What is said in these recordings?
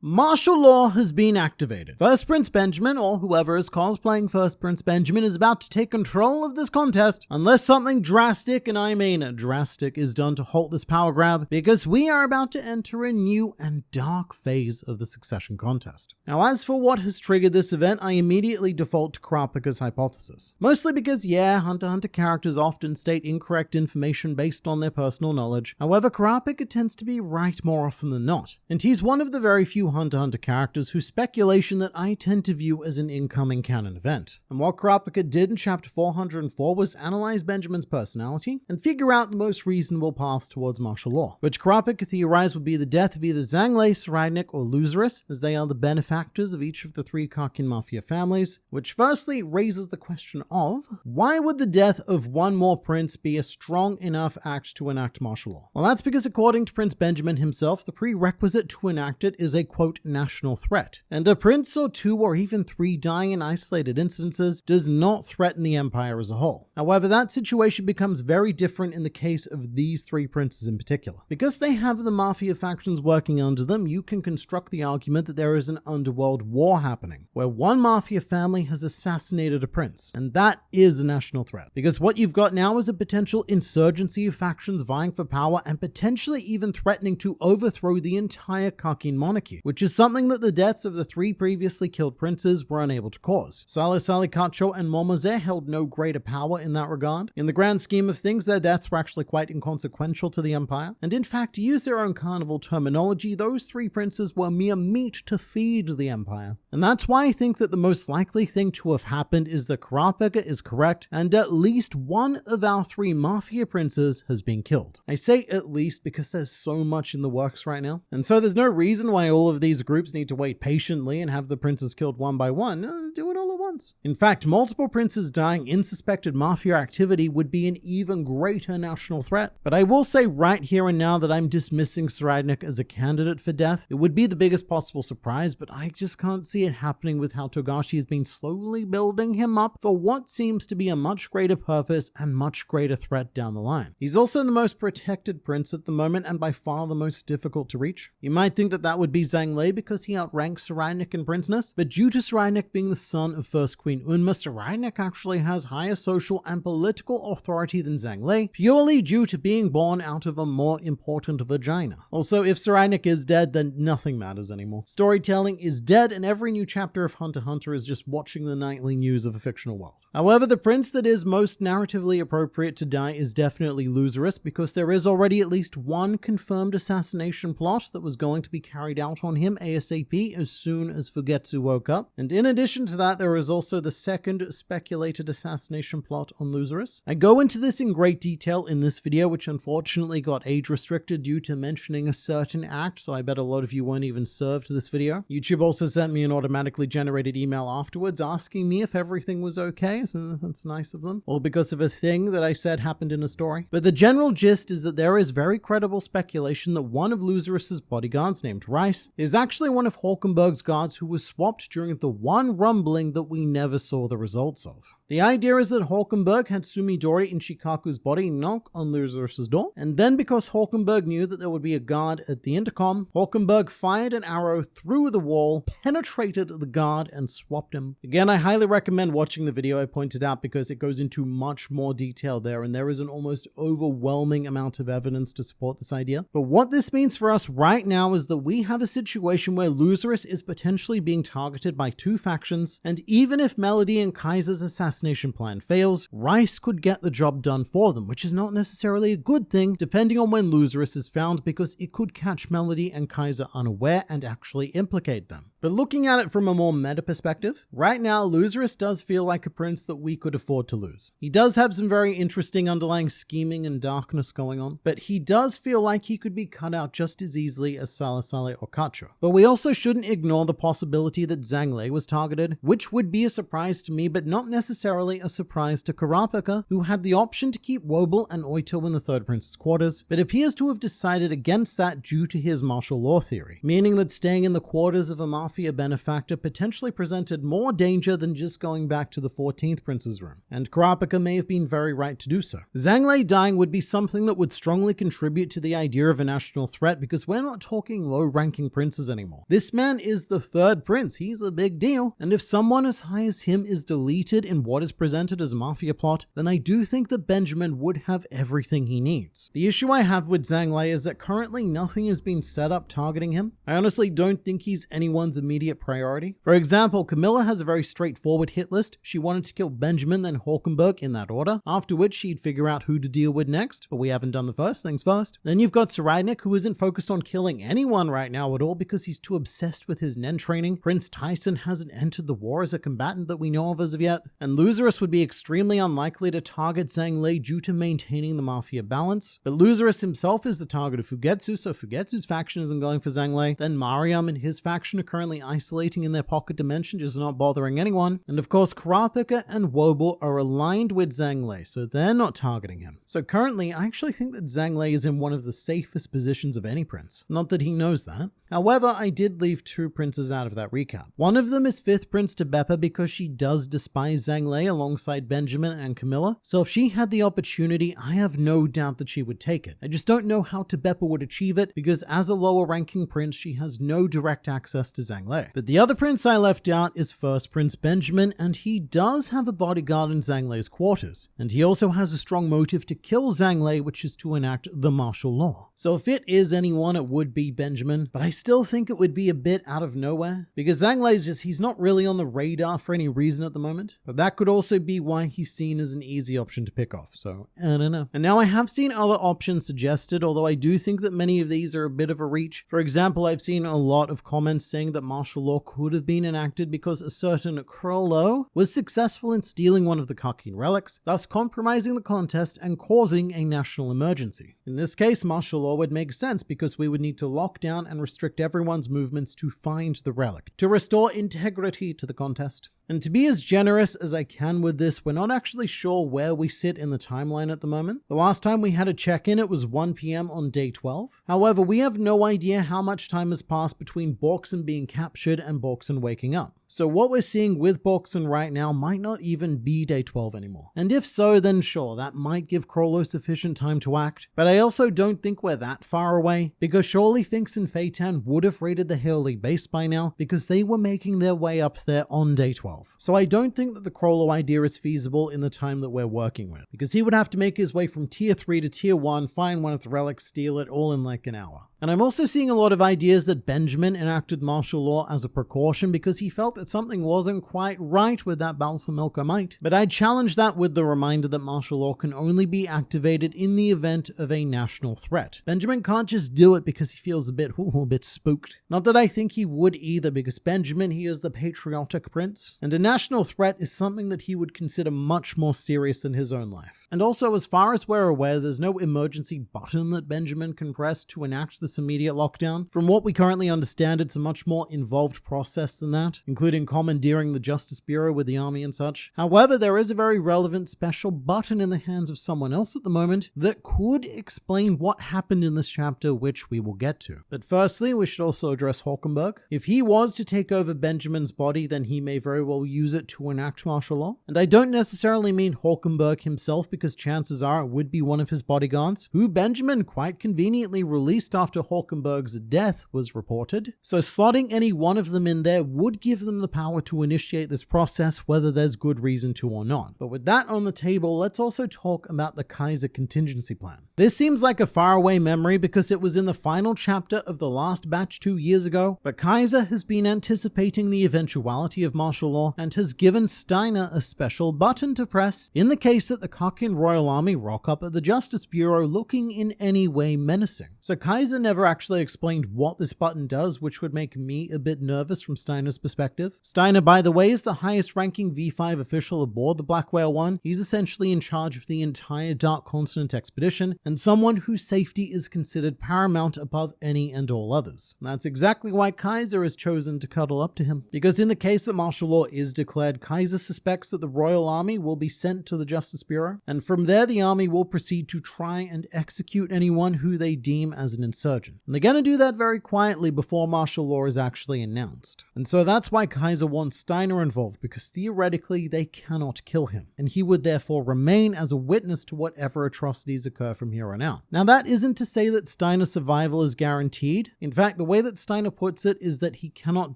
Martial law has been activated. First Prince Benjamin, or whoever is cosplaying First Prince Benjamin, is about to take control of this contest unless something drastic, and I mean drastic, is done to halt this power grab, because we are about to enter a new and dark phase of the succession contest. Now, as for what has triggered this event, I immediately default to Kurapika's hypothesis. Mostly because, yeah, Hunter x Hunter characters often state incorrect information based on their personal knowledge. However, Kurapika tends to be right more often than not, and he's one of the very few Hunter x Hunter characters whose speculation that I tend to view as an incoming canon event. And what Kurapika did in chapter 404 was analyze Benjamin's personality and figure out the most reasonable path towards martial law, which Kurapika theorized would be the death of either Zhang Lei, Srydnik, or Luzerus, as they are the benefactors of each of the three Kakin Mafia families, which firstly raises the question of, why would the death of one more prince be a strong enough act to enact martial law? Well, that's because according to Prince Benjamin himself, the prerequisite to enact it is a, quote, national threat. And a prince or two or even three dying in isolated instances does not threaten the empire as a whole. However, that situation becomes very different in the case of these three princes in particular. Because they have the mafia factions working under them, you can construct the argument that there is an underworld war happening, where one mafia family has assassinated a prince, and that is a national threat. Because what you've got now is a potential insurgency of factions vying for power and potentially even threatening to overthrow the entire Kakin monarchy, which is something that the deaths of the three previously killed princes were unable to cause. Saleh Salikacho and Momose held no greater power in that regard. In the grand scheme of things, their deaths were actually quite inconsequential to the empire, and in fact, to use their own carnival terminology, those three princes were mere meat to feed the empire. And that's why I think that the most likely thing to have happened is that Kurapika is correct, and at least one of our three mafia princes has been killed. I say at least because there's so much in the works right now, and so there's no reason why all of these groups need to wait patiently and have the princes killed one by one. Do it all at once. In fact, multiple princes dying in suspected mafia activity would be an even greater national threat. But I will say right here and now that I'm dismissing Srydnik as a candidate for death. It would be the biggest possible surprise, but I just can't see it happening with how Togashi has been slowly building him up for what seems to be a much greater purpose and much greater threat down the line. He's also the most protected prince at the moment and by far the most difficult to reach. You might think that that would be Zhang Lei because he outranks Srydnik in princeness, but due to Srydnik being the son of First Queen Unma, Srydnik actually has higher social and political authority than Zhang Lei, purely due to being born out of a more important vagina. Also, if Srydnik is dead, then nothing matters anymore. Storytelling is dead, and every new chapter of Hunter x Hunter is just watching the nightly news of a fictional world. However, the prince that is most narratively appropriate to die is definitely Luzerus, because there is already at least one confirmed assassination plot that was going to be carried out on him ASAP as soon as Fugetsu woke up. And in addition to that, there is also the second speculated assassination plot on Luzerus. I go into this in great detail in this video, which unfortunately got age restricted due to mentioning a certain act, so I bet a lot of you weren't even served this video. YouTube also sent me an automatically generated email afterwards asking me if everything was okay, so that's nice of them. All because of a thing that I said happened in a story. But the general gist is that there is very credible speculation that one of Luzerus's bodyguards, named Rice, is actually one of Hulkenberg's guards who was swapped during the one rumbling that we never saw the results of. The idea is that Hulkenberg had Sumidori in Shikaku's body knock on Luzerus's door, and then because Hulkenberg knew that there would be a guard at the intercom, Hulkenberg fired an arrow through the wall, penetrated the guard, and swapped him. Again, I highly recommend watching the video I pointed out because it goes into much more detail there, and there is an almost overwhelming amount of evidence to support this idea. But what this means for us right now is that we have a situation where Luzerus is potentially being targeted by two factions, and even if Melody and Kaiser's assassination plan fails, Rice could get the job done for them, which is not necessarily a good thing depending on when Luzerus is found, because it could catch Melody and Kaiser unaware and actually implicate them. But looking at it from a more meta perspective, right now Luzerus does feel like a prince that we could afford to lose. He does have some very interesting underlying scheming and darkness going on, but he does feel like he could be cut out just as easily as Saleh or Kacho. But we also shouldn't ignore the possibility that Zhang Lei was targeted, which would be a surprise to me, but not necessarily a surprise to Kurapika, who had the option to keep Wobble and Oito in the third prince's quarters, but appears to have decided against that due to his martial law theory, meaning that staying in the quarters of a mafia Mafia benefactor potentially presented more danger than just going back to the 14th Prince's room, and Kurapika may have been very right to do so. Zhang Lei dying would be something that would strongly contribute to the idea of a national threat, because we're not talking low-ranking princes anymore. This man is the third prince, he's a big deal, and if someone as high as him is deleted in what is presented as a mafia plot, then I do think that Benjamin would have everything he needs. The issue I have with Zhang Lei is that currently nothing has been set up targeting him. I honestly don't think he's anyone's immediate priority. For example, Camilla has a very straightforward hit list. She wanted to kill Benjamin, then Hulkenberg in that order, after which she'd figure out who to deal with next, but we haven't done the first things first. Then you've got Saraynik, who isn't focused on killing anyone right now at all because he's too obsessed with his Nen training. Prince Tyson hasn't entered the war as a combatant that we know of as of yet, and Luzerus would be extremely unlikely to target Zhang Lei due to maintaining the mafia balance. But Luzerus himself is the target of Fugetsu, so Fugetsu's faction isn't going for Zhang Lei. Then Mariam and his faction are currently isolating in their pocket dimension, just not bothering anyone. And of course, Kurapika and Wobel are aligned with Zhang Lei, so they're not targeting him. So currently, I actually think that Zhang Lei is in one of the safest positions of any prince. Not that he knows that. However, I did leave two princes out of that recap. One of them is 5th Prince Tebepa because she does despise Zhang Lei alongside Benjamin and Camilla. So if she had the opportunity, I have no doubt that she would take it. I just don't know how Tebepa would achieve it because as a lower ranking prince, she has no direct access to Zhang Lei. But the other prince I left out is 1st Prince Benjamin, and he does have a bodyguard in Zhang Lei's quarters. And he also has a strong motive to kill Zhang Lei, which is to enact the martial law. So if it is anyone, it would be Benjamin, but I still think it would be a bit out of nowhere because Zhang Lei's he's not really on the radar for any reason at the moment. But that could also be why he's seen as an easy option to pick off, so I don't know. And now I have seen other options suggested, although I do think that many of these are a bit of a reach. For example, I've seen a lot of comments saying that martial law could have been enacted because a certain Krollo was successful in stealing one of the Kakin relics, thus compromising the contest and causing a national emergency. In this case, martial law would make sense because we would need to lock down and restrict everyone's movements to find the relic, to restore integrity to the contest. And to be as generous as I can with this, we're not actually sure where we sit in the timeline at the moment. The last time we had a check-in, it was 1 PM on day 12. However, we have no idea how much time has passed between Borkson being captured and Borkson waking up. So what we're seeing with Borkson right now might not even be day 12 anymore. And if so, then sure, that might give Krollo sufficient time to act. But I also don't think we're that far away, because surely Finks and Feitan would have raided the Hurley base by now, because they were making their way up there on day 12. So I don't think that the Krollo idea is feasible in the time that we're working with, because he would have to make his way from tier 3 to tier 1, find one of the relics, steal it, all in like an hour. And I'm also seeing a lot of ideas that Benjamin enacted martial law as a precaution because he felt that something wasn't quite right with that Balsamilka Might. But I'd challenge that with the reminder that martial law can only be activated in the event of a national threat. Benjamin can't just do it because he feels a bit spooked. Not that I think he would either, because Benjamin, he is the patriotic prince, and a national threat is something that he would consider much more serious than his own life. And also, as far as we're aware, there's no emergency button that Benjamin can press to enact this immediate lockdown. From what we currently understand, it's a much more involved process than that, including commandeering the Justice Bureau with the army and such. However, there is a very relevant special button in the hands of someone else at the moment that could explain what happened in this chapter, which we will get to. But firstly, we should also address Hulkenberg. If he was to take over Benjamin's body, then he may very well use it to enact martial law. And I don't necessarily mean Hulkenberg himself, because chances are it would be one of his bodyguards, who Benjamin quite conveniently released after Hulkenberg's death was reported. So slotting any one of them in there would give them the power to initiate this process, whether there's good reason to or not. But with that on the table, let's also talk about the Kaiser contingency plan. This seems like a faraway memory because it was in the final chapter of the last batch 2 years ago, but Kaiser has been anticipating the eventuality of martial law and has given Steiner a special button to press in the case that the Kakin Royal Army rock up at the Justice Bureau looking in any way menacing. So Kaiser never actually explained what this button does, which would make me a bit nervous from Steiner's perspective. initiative. Steiner, by the way, is the highest ranking V5 official aboard the Black Whale 1. He's essentially in charge of the entire Dark Continent expedition, and someone whose safety is considered paramount above any and all others. And that's exactly why Kaiser has chosen to cuddle up to him. Because in the case that martial law is declared, Kaiser suspects that the Royal Army will be sent to the Justice Bureau, and from there the army will proceed to try and execute anyone who they deem as an insurgent. And they're going to do that very quietly before martial law is actually announced. And so that's why Kaiser wants Steiner involved, because theoretically they cannot kill him, and he would therefore remain as a witness to whatever atrocities occur from here on out. Now that isn't to say that Steiner's survival is guaranteed. In fact, the way that Steiner puts it is that he cannot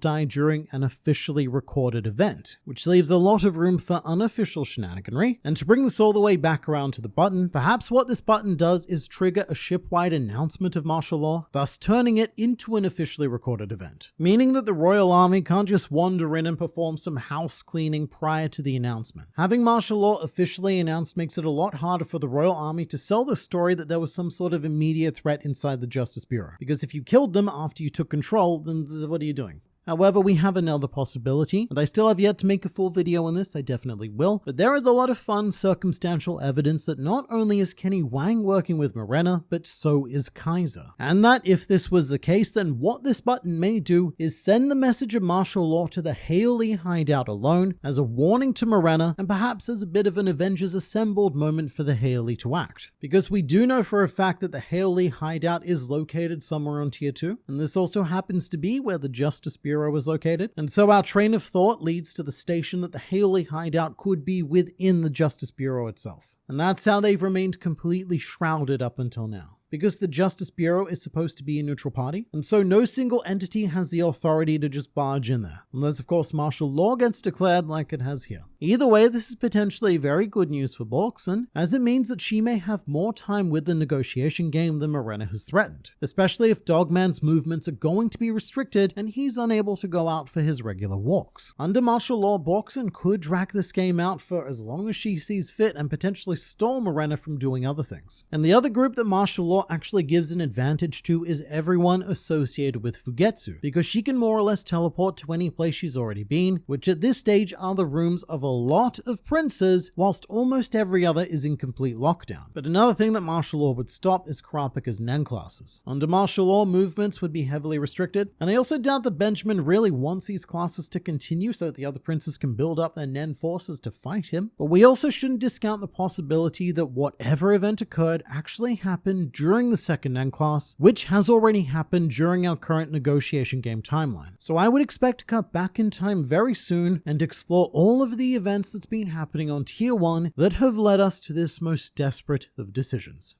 die during an officially recorded event, which leaves a lot of room for unofficial shenaniganry. And to bring this all the way back around to the button, perhaps what this button does is trigger a shipwide announcement of martial law, thus turning it into an officially recorded event, meaning that the Royal Army can't just wander in and perform some house cleaning prior to the announcement. Having martial law officially announced makes it a lot harder for the Royal Army to sell the story that there was some sort of immediate threat inside the Justice Bureau, because if you killed them after you took control, then what are you doing? However, we have another possibility, and I still have yet to make a full video on this, I definitely will, but there is a lot of fun circumstantial evidence that not only is Kenny Wang working with Morena, but so is Kaiser. And that if this was the case, then what this button may do is send the message of martial law to the Hailey hideout alone as a warning to Morena, and perhaps as a bit of an Avengers Assembled moment for the Hailey to act. Because we do know for a fact that the Hailey hideout is located somewhere on Tier 2, and this also happens to be where the Justice Bureau was located, and so our train of thought leads to the station that the Hailey hideout could be within the Justice Bureau itself. And that's how they've remained completely shrouded up until now. Because the Justice Bureau is supposed to be a neutral party, and so no single entity has the authority to just barge in there, unless of course martial law gets declared like it has here. Either way, this is potentially very good news for Borkson, as it means that she may have more time with the negotiation game than Morena has threatened, especially if Dogman's movements are going to be restricted and he's unable to go out for his regular walks. Under martial law, Borkson could drag this game out for as long as she sees fit and potentially stall Morena from doing other things. And the other group that martial law actually gives an advantage to is everyone associated with Fugetsu, because she can more or less teleport to any place she's already been, which at this stage are the rooms of a lot of princes, whilst almost every other is in complete lockdown. But another thing that martial law would stop is Kurapika's Nen classes. Under martial law, movements would be heavily restricted, and I also doubt that Benjamin really wants these classes to continue so that the other princes can build up their Nen forces to fight him. But we also shouldn't discount the possibility that whatever event occurred actually happened during the second Nen class, which has already happened during our current negotiation game timeline. So I would expect to cut back in time very soon and explore all of the events that's been happening on Tier 1 that have led us to this most desperate of decisions.